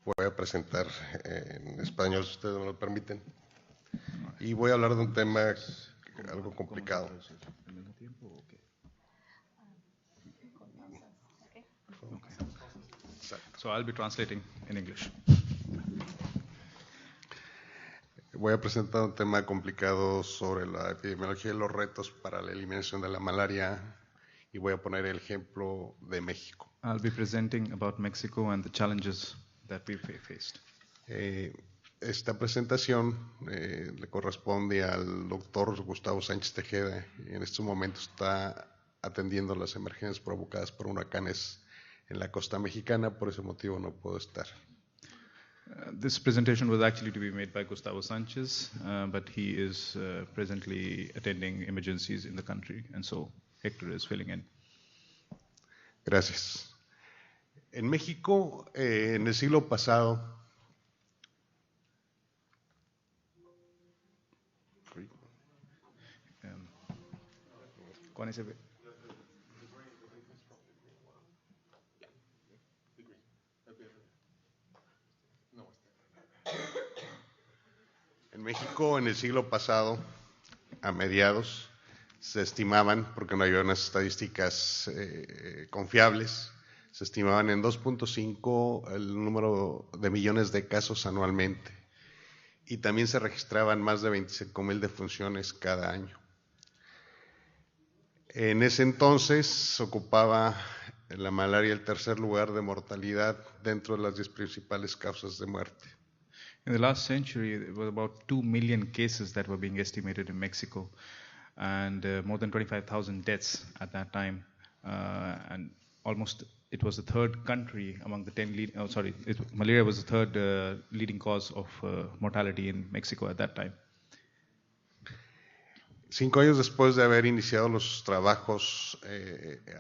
Voy a presentar en español, si ustedes me lo permiten. Y voy a hablar de un tema algo complicado. So I'll be translating in English. Voy a presentar un tema complicado sobre la epidemiología y los retos para la eliminación de la malaria y voy a poner el ejemplo de México. I'll be presenting about Mexico and the challenges that we faced. Esta presentación le corresponde al doctor Gustavo Sánchez Tejeda y en estos momentos está atendiendo las emergencias provocadas por huracanes en la costa mexicana, por ese motivo no puedo estar. This presentation was actually to be made by Gustavo Sanchez, but he is presently attending emergencies in the country, and so Hector is filling in. Gracias. En México, en el siglo pasado, ¿Cuál es el? En México, en el siglo pasado, a mediados, se estimaban, porque no había unas estadísticas confiables, se estimaban en 2.5 el número de millones de casos anualmente. Y también se registraban más de 25,000 defunciones cada año. En ese entonces ocupaba la malaria el tercer lugar de mortalidad dentro de las 10 principales causas de muerte. In the last century, there were about 2 million cases that were being estimated in Mexico, and more than 25,000 deaths at that time. And almost, it was the third country among the 10 malaria was the third leading cause of mortality in Mexico at that time. 5 años después de haber iniciado los trabajos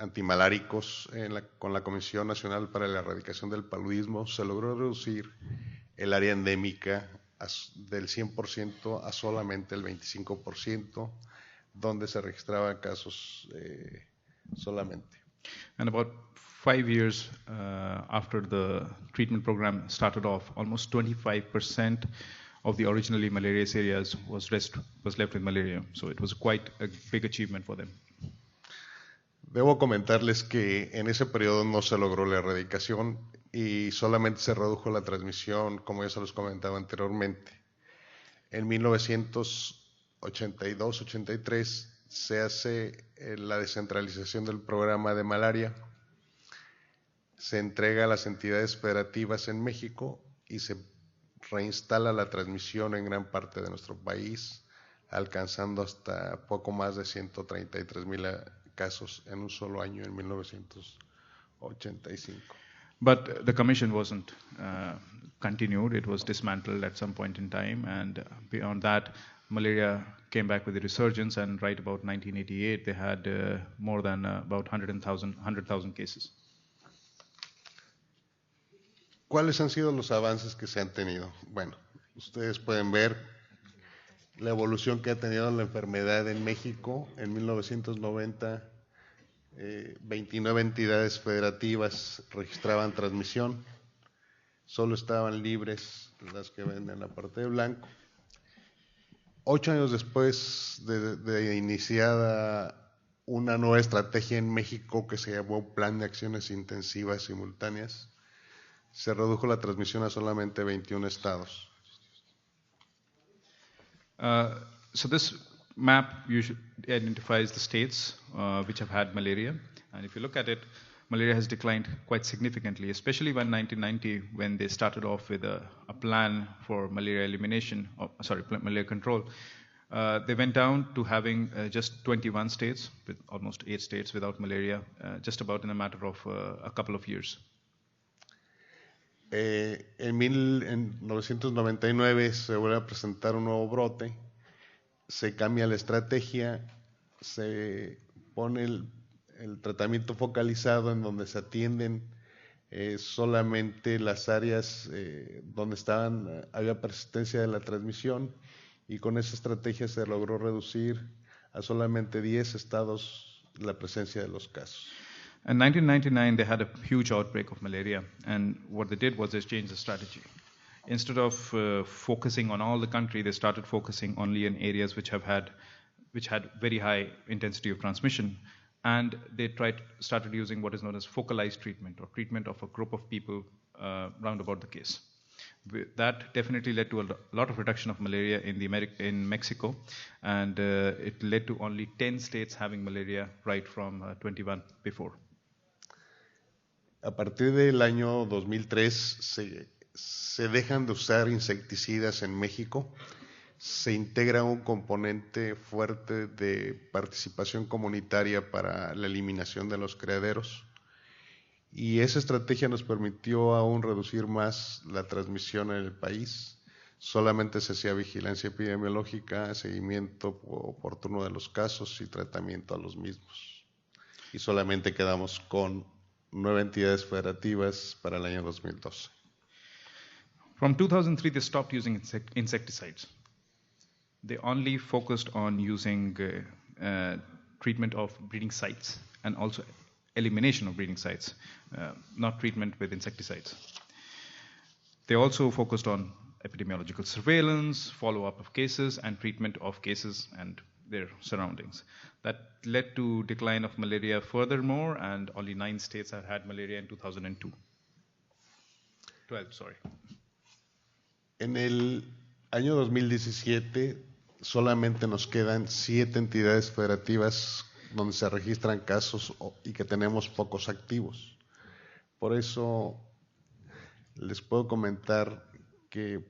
antimaláricos con la Comisión Nacional para la Erradicación del Paludismo, se logró reducir el área endémica del 100% a solamente el 25%, donde se registraban casos solamente. And about 5 years after the treatment program started off, almost 25% of the originally malarious areas was left with malaria. So it was quite a big achievement for them. Debo comentarles que en ese periodo no se logró la erradicación y solamente se redujo la transmisión, como ya se los comentaba anteriormente. En 1982-83 se hace la descentralización del programa de malaria, se entrega a las entidades federativas en México y se reinstala la transmisión en gran parte de nuestro país, alcanzando hasta poco más de 133,000 casos en un solo año en 1985. But the commission wasn't continued. It was dismantled at some point in time, and beyond that, malaria came back with a resurgence, and right about 1988, they had more than about 100,000 cases. ¿Cuáles han sido los avances que se han tenido? Bueno, ustedes pueden ver la evolución que ha tenido la enfermedad en México. En 1990, 29 entidades federativas registraban transmisión. Solo estaban libres las que ven en la parte de blanco. 8 años después de iniciada una nueva estrategia en México que se llamó Plan de Acciones Intensivas Simultáneas, se redujo la transmisión a solamente 21 estados. So this map usually identifies the states which have had malaria, and if you look at it, malaria has declined quite significantly, especially when 1990, when they started off with a plan for malaria elimination, malaria control. They went down to having just 21 states, with almost 8 states without malaria, just about in a matter of a couple of years. En 1999 se vuelve a presentar un nuevo brote, se cambia la estrategia, se pone el tratamiento focalizado en donde se atienden solamente las áreas donde había persistencia de la transmisión, y con esa estrategia se logró reducir a solamente 10 estados la presencia de los casos. In 1999, they had a huge outbreak of malaria, and what they did was they changed the strategy. Instead of focusing on all the country, they started focusing only in areas which had very high intensity of transmission, and they started using what is known as focalized treatment, or treatment of a group of people round about the case. That definitely led to a lot of reduction of malaria in Mexico, and it led to only 10 states having malaria right from 21 before. A partir del año 2003 se dejan de usar insecticidas en México, se integra un componente fuerte de participación comunitaria para la eliminación de los criaderos, y esa estrategia nos permitió aún reducir más la transmisión en el país. Solamente se hacía vigilancia epidemiológica, seguimiento oportuno de los casos y tratamiento a los mismos. Y solamente quedamos con 9 entidades federativas para el año 2012. From 2003, they stopped using insecticides. They only focused on using treatment of breeding sites and also elimination of breeding sites, not treatment with insecticides. They also focused on epidemiological surveillance, follow-up of cases, and treatment of cases and their surroundings. That led to decline of malaria furthermore, and only 9 states have had malaria in 2012. En el año 2017 solamente nos quedan 7 entidades federativas donde se registran casos y que tenemos pocos activos. Por eso les puedo comentar que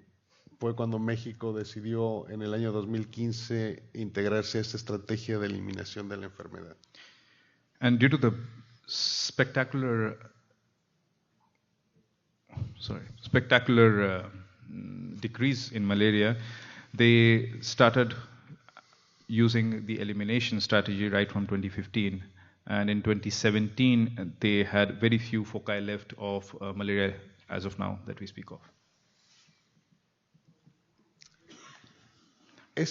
fue cuando México decidió en el año 2015 integrarse a esta estrategia de eliminación de la enfermedad. And due to the spectacular decrease in malaria, they started using the elimination strategy right from 2015. And in 2017, they had very few foci left of malaria as of now that we speak of.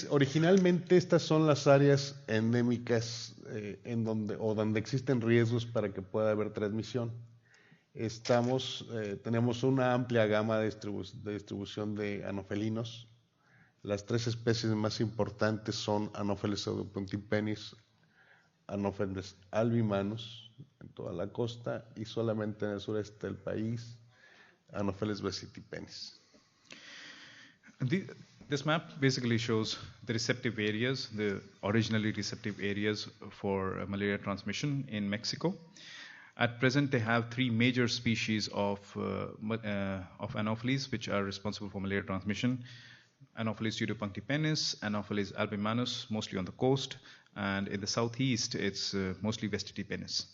Originalmente estas son las áreas endémicas donde existen riesgos para que pueda haber transmisión. Tenemos una amplia gama de distribución de anofelinos. Las 3 especies más importantes son Anopheles pseudopuntipenis, Anopheles albimanus en toda la costa, y solamente en el sureste del país Anopheles vesitipenis. This map basically shows the receptive areas, the originally receptive areas for malaria transmission in Mexico. At present, they have 3 major species of Anopheles which are responsible for malaria transmission. Anopheles pseudopunctipenis, Anopheles albimanus, mostly on the coast, and in the southeast, it's mostly vesitipenis.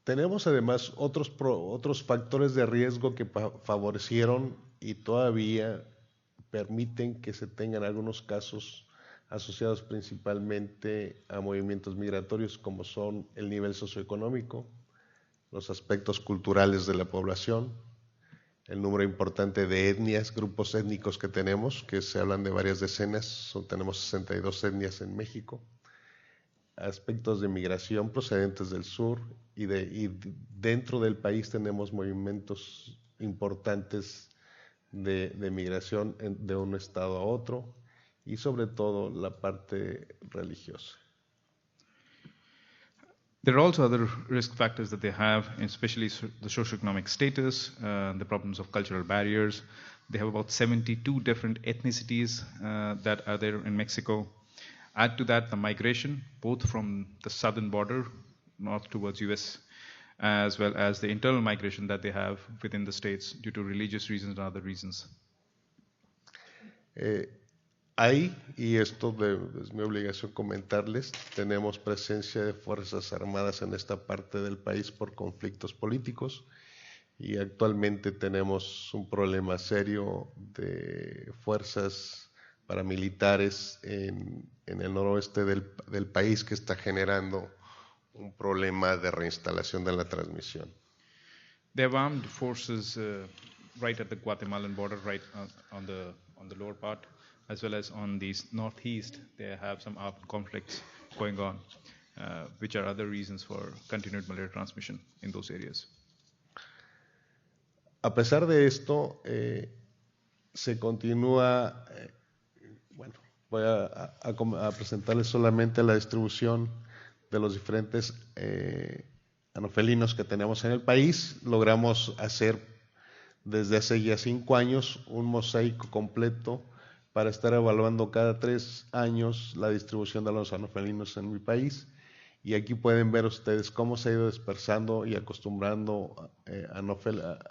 Tenemos además otros factores de riesgo que favorecieron y todavía permiten que se tengan algunos casos asociados principalmente a movimientos migratorios, como son el nivel socioeconómico, los aspectos culturales de la población, el número importante de etnias, grupos étnicos que tenemos, que se hablan de varias decenas, tenemos 62 etnias en México, aspectos de migración procedentes del sur, y dentro del país tenemos movimientos importantes de migración de un estado a otro, y sobre todo la parte religiosa. There are also other risk factors that they have, especially the socioeconomic status, the problems of cultural barriers. They have about 72 different ethnicities that are there in Mexico. Add to that the migration, both from the southern border, north towards US, as well as the internal migration that they have within the states due to religious reasons and other reasons. Y esto es mi obligación comentarles, tenemos presencia de Fuerzas Armadas en esta parte del país por conflictos políticos, y actualmente tenemos un problema serio de fuerzas paramilitares en el noroeste del país que está generando un problema de reinstalación de la transmisión. They have armed forces right at the Guatemalan border, right on the lower part, as well as on the northeast. They have some armed conflicts going on. which are other reasons for continued malaria transmission in those areas? A pesar de esto, se continúa, bueno, voy a presentarles solamente la distribución de los diferentes anofelinos que tenemos en el país. Logramos hacer desde hace ya 5 años un mosaico completo para estar evaluando cada 3 años la distribución de los anofelinos en mi país. Y aquí pueden ver ustedes cómo se ha ido dispersando y acostumbrando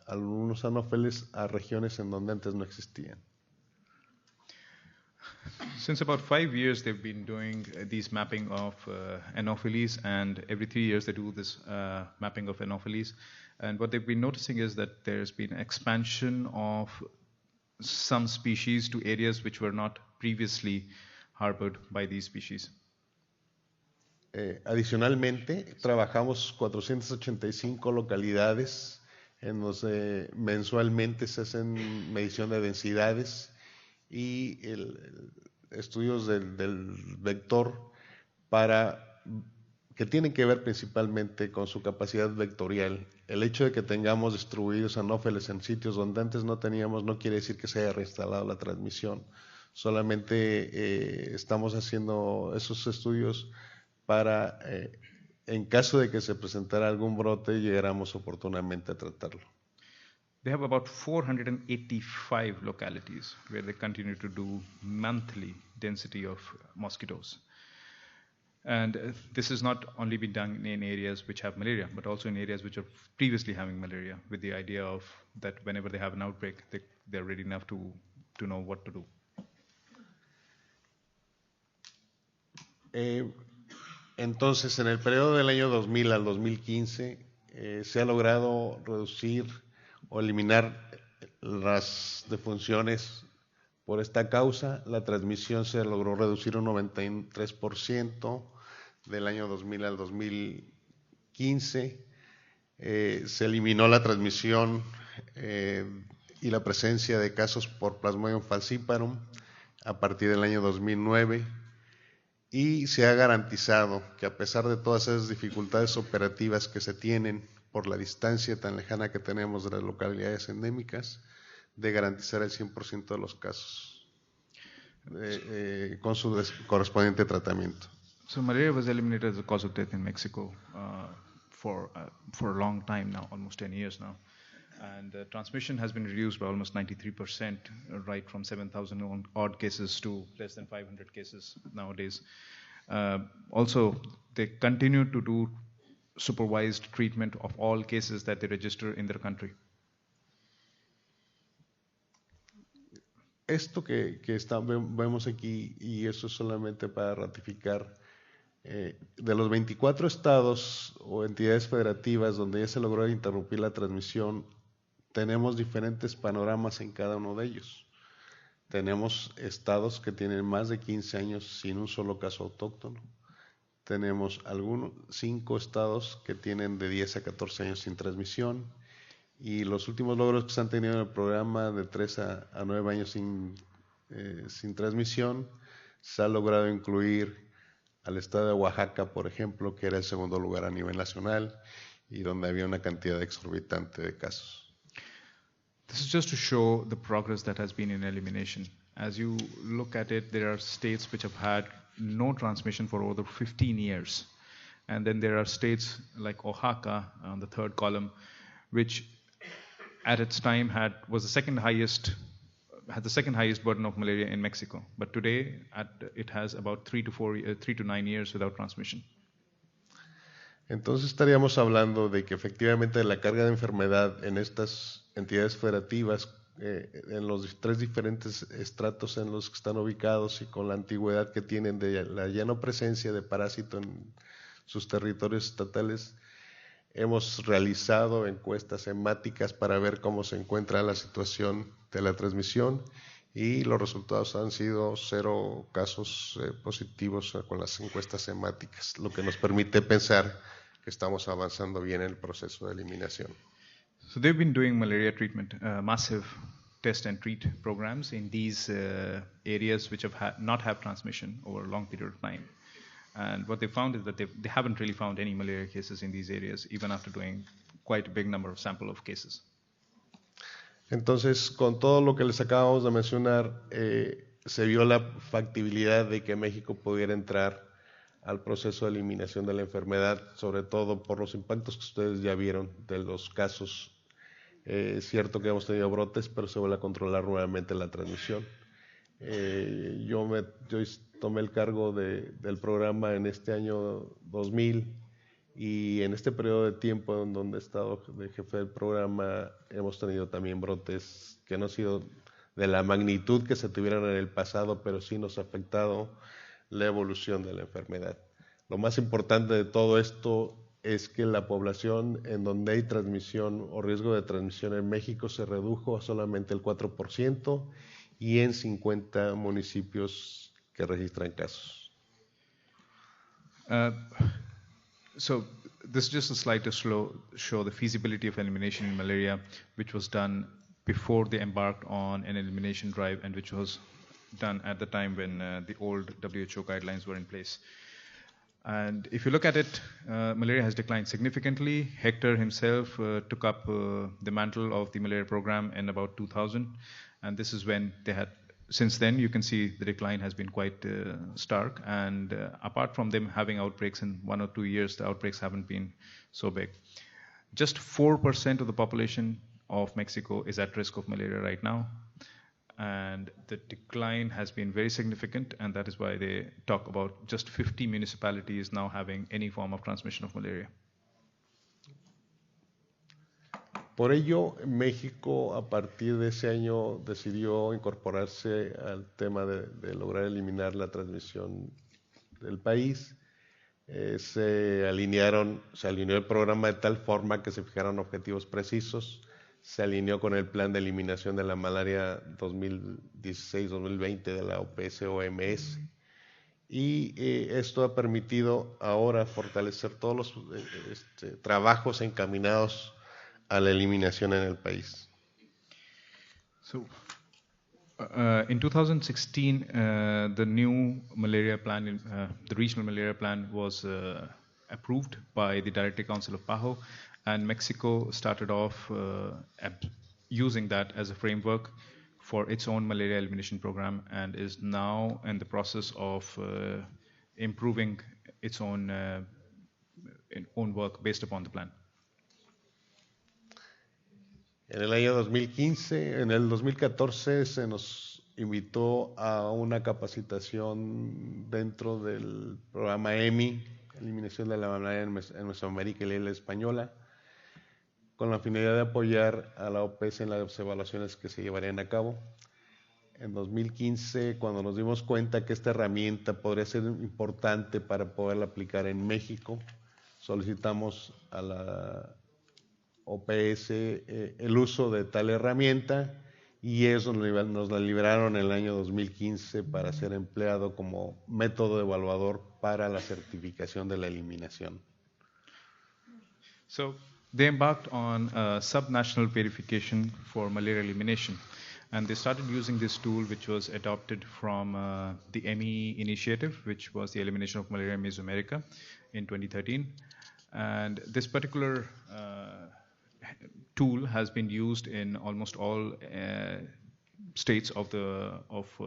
algunos anófeles a regiones en donde antes no existían. Since about 5 years, they've been doing these mapping of anopheles, and every 3 years they do this mapping of anopheles. And what they've been noticing is that there's been expansion of some species to areas which were not previously harbored by these species. Adicionalmente, trabajamos 485 localidades en donde mensualmente se hacen medición de densidades y estudios del vector que tienen que ver principalmente con su capacidad vectorial. El hecho de que tengamos distribuidos anófeles en sitios donde antes no teníamos no quiere decir que se haya reinstalado la transmisión. Solamente estamos haciendo esos estudios para, en caso de que se presentara algún brote, llegáramos oportunamente a tratarlo. They have about 485 localities where they continue to do monthly density of mosquitoes. And this has not only been done in areas which have malaria, but also in areas which are previously having malaria, with the idea of that whenever they have an outbreak, they're ready enough to know what to do. Entonces, en el periodo del año 2000 al 2015, se ha logrado reducir o eliminar las defunciones por esta causa. La transmisión se logró reducir un 93% del año 2000 al 2015. Se eliminó la transmisión y la presencia de casos por Plasmodium falciparum a partir del año 2009. Y se ha garantizado que a pesar de todas esas dificultades operativas que se tienen por la distancia tan lejana que tenemos de las localidades endémicas, de garantizar el 100% de los casos con su correspondiente tratamiento. So malaria was eliminated as a cause of death in Mexico for a long time now, almost 10 years now. And the transmission has been reduced by almost 93%, right from 7,000 odd cases to less than 500 cases nowadays. Also, they continue to do supervised treatment of all cases that they register in their country. Esto que vemos aquí, y eso es solamente para ratificar, de los 24 estados o entidades federativas donde ya se logró interrumpir la transmisión, tenemos diferentes panoramas en cada uno de ellos. Tenemos estados que tienen más de 15 años sin un solo caso autóctono. Tenemos 5 estados que tienen de 10 a 14 años sin transmisión. Y los últimos logros que se han tenido en el programa de 3 a 9 años sin transmisión, se ha logrado incluir al estado de Oaxaca, por ejemplo, que era el segundo lugar a nivel nacional y donde había una cantidad exorbitante de casos. This is just to show the progress that has been in elimination. As you look at it, there are states which have had no transmission for over 15 years. And then there are states like Oaxaca on the third column, which at its time had the second highest burden of malaria in Mexico. But today it has about 3 to 9 years without transmission. Entonces estaríamos hablando de que efectivamente la carga de enfermedad en estas entidades federativas, en los 3 diferentes estratos en los que están ubicados y con la antigüedad que tienen de la ya no presencia de parásito en sus territorios estatales, hemos realizado encuestas hemáticas para ver cómo se encuentra la situación de la transmisión y los resultados han sido 0 casos positivos con las encuestas hemáticas, lo que nos permite pensar que estamos avanzando bien en el proceso de eliminación. So they've been doing malaria treatment, massive test and treat programs in these areas which have not have transmission over a long period of time. And what they found is that they haven't really found any malaria cases in these areas, even after doing quite a big number of sample of cases. Entonces, con todo lo que les acabamos de mencionar, se vio la factibilidad de que México pudiera entrar al proceso de eliminación de la enfermedad, sobre todo por los impactos que ustedes ya vieron de los casos. Es cierto que hemos tenido brotes, pero se vuelve a controlar nuevamente la transmisión. Yo tomé el cargo del programa en este año 2000 y en este periodo de tiempo en donde he estado de jefe del programa hemos tenido también brotes que no han sido de la magnitud que se tuvieron en el pasado, pero sí nos ha afectado la evolución de la enfermedad. Lo más importante de todo esto es que la población en donde hay transmisión o riesgo de transmisión en México se redujo a solamente el 4% y en 50 municipios que registran casos. So this is just a slide to show the feasibility of elimination in malaria, which was done before they embarked on an elimination drive and which was done at the time when the old WHO guidelines were in place. And if you look at it, malaria has declined significantly. Hector himself took up the mantle of the malaria program in about 2000. And this is when they had, since then you can see the decline has been quite stark. And apart from them having outbreaks in 1 or 2 years, the outbreaks haven't been so big. Just 4% of the population of Mexico is at risk of malaria right now. And the decline has been very significant, and that is why they talk about just 50 municipalities now having any form of transmission of malaria. Por ello, México a partir de ese año decidió incorporarse al tema de lograr eliminar la transmisión del país. Se alineó el programa de tal forma que se fijaron objetivos precisos. Se alineó con el plan de eliminación de la malaria 2016-2020 de la OPS-OMS y esto ha permitido ahora fortalecer todos los trabajos encaminados a la eliminación en el país. So, in 2016, the new malaria plan, the regional malaria plan was approved by the Director Council of PAHO. And Mexico started off using that as a framework for its own malaria elimination program and is now in the process of improving its own work based upon the plan. En el año 2015, en el 2014 se nos invitó a una capacitación dentro del programa EMI, Eliminación de la Malaria en Mesoamérica y la Isla Española, con la finalidad de apoyar a la OPS en las evaluaciones que se llevarían a cabo. En 2015, cuando nos dimos cuenta que esta herramienta podría ser importante para poderla aplicar en México, solicitamos a la OPS el uso de tal herramienta y eso nos la liberaron en el año 2015 para ser empleado como método evaluador para la certificación de la eliminación. So, they embarked on a subnational verification for malaria elimination, and they started using this tool, which was adopted from the EMI initiative, which was the elimination of malaria in Mesoamerica in 2013. And this particular tool has been used in almost all states of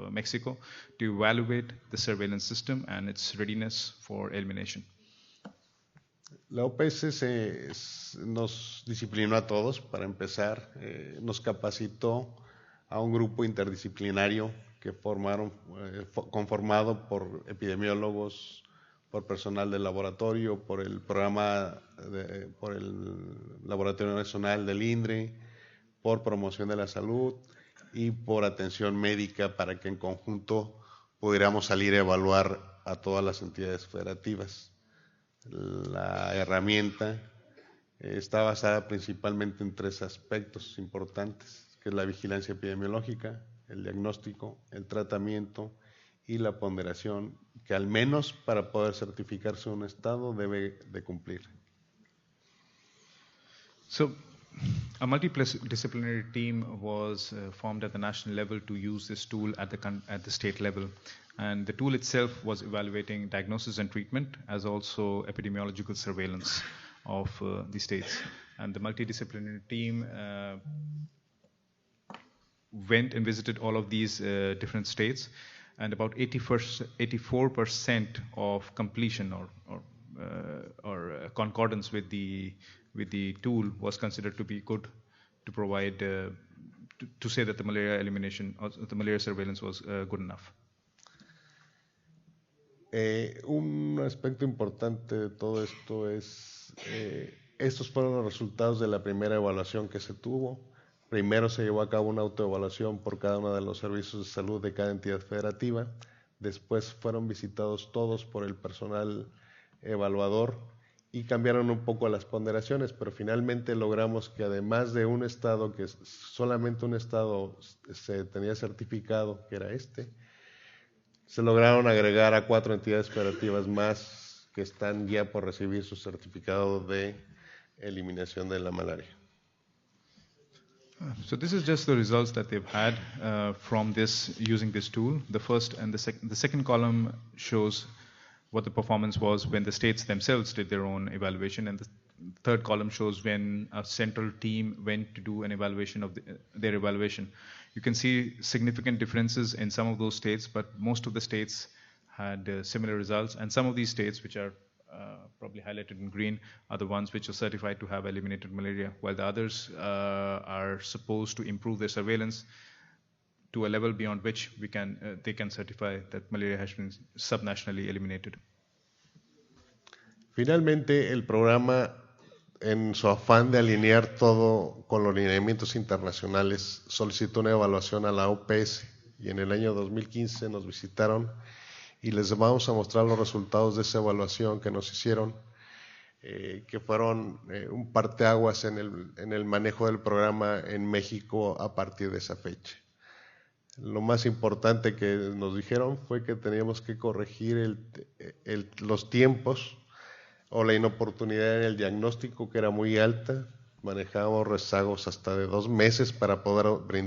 Mexico to evaluate the surveillance system and its readiness for elimination. La OPS nos disciplinó a todos, para empezar, nos capacitó a un grupo interdisciplinario que conformado por epidemiólogos, por personal del laboratorio, por el por el Laboratorio Nacional del INDRE, por promoción de la salud y por atención médica para que en conjunto pudiéramos salir a evaluar a todas las entidades federativas. La herramienta está basada principalmente en 3 aspectos importantes, que es la vigilancia epidemiológica, el diagnóstico, el tratamiento y la ponderación, que al menos para poder certificarse un estado debe de cumplir. So, A multidisciplinary team was formed at the national level to use this tool at the state level. And the tool itself was evaluating diagnosis and treatment as also epidemiological surveillance of the states. And the multidisciplinary team went and visited all of these different states, and about 84% of completion or concordance with the tool was considered to be good to provide to say that the malaria elimination or the malaria surveillance was good enough. Un aspecto importante de todo esto es, estos fueron los resultados de la primera evaluación que se tuvo. Primero se llevó a cabo una autoevaluación por cada uno de los servicios de salud de cada entidad federativa. Después fueron visitados todos por el personal evaluador y cambiaron un poco las ponderaciones, pero finalmente logramos que además de un estado, que solamente un estado se tenía certificado, que era se lograron agregar a 4 entidades federativas más que están ya por recibir su certificado de eliminación de la malaria. So this is just the results that they've had from using this tool. The first and the second column shows what the performance was when the states themselves did their own evaluation, and the third column shows when a central team went to do an evaluation of their evaluation. You can see significant differences in some of those states, but most of the states had similar results, and some of these states, which are probably highlighted in green, are the ones which are certified to have eliminated malaria, while the others are supposed to improve their surveillance to a level beyond which they can certify that malaria has been subnationally eliminated. Finalmente, el programa, en su afán de alinear todo con los lineamientos internacionales, solicitó una evaluación a la OPS y en el año 2015 nos visitaron y les vamos a mostrar los resultados de esa evaluación que nos hicieron, que fueron un parteaguas en el manejo del programa en México a partir de esa fecha. Lo más importante que nos dijeron fue que teníamos que corregir los tiempos o la inoportunidad en el diagnóstico, que era muy alta. Manejábamos rezagos hasta de 2 meses para poder brindar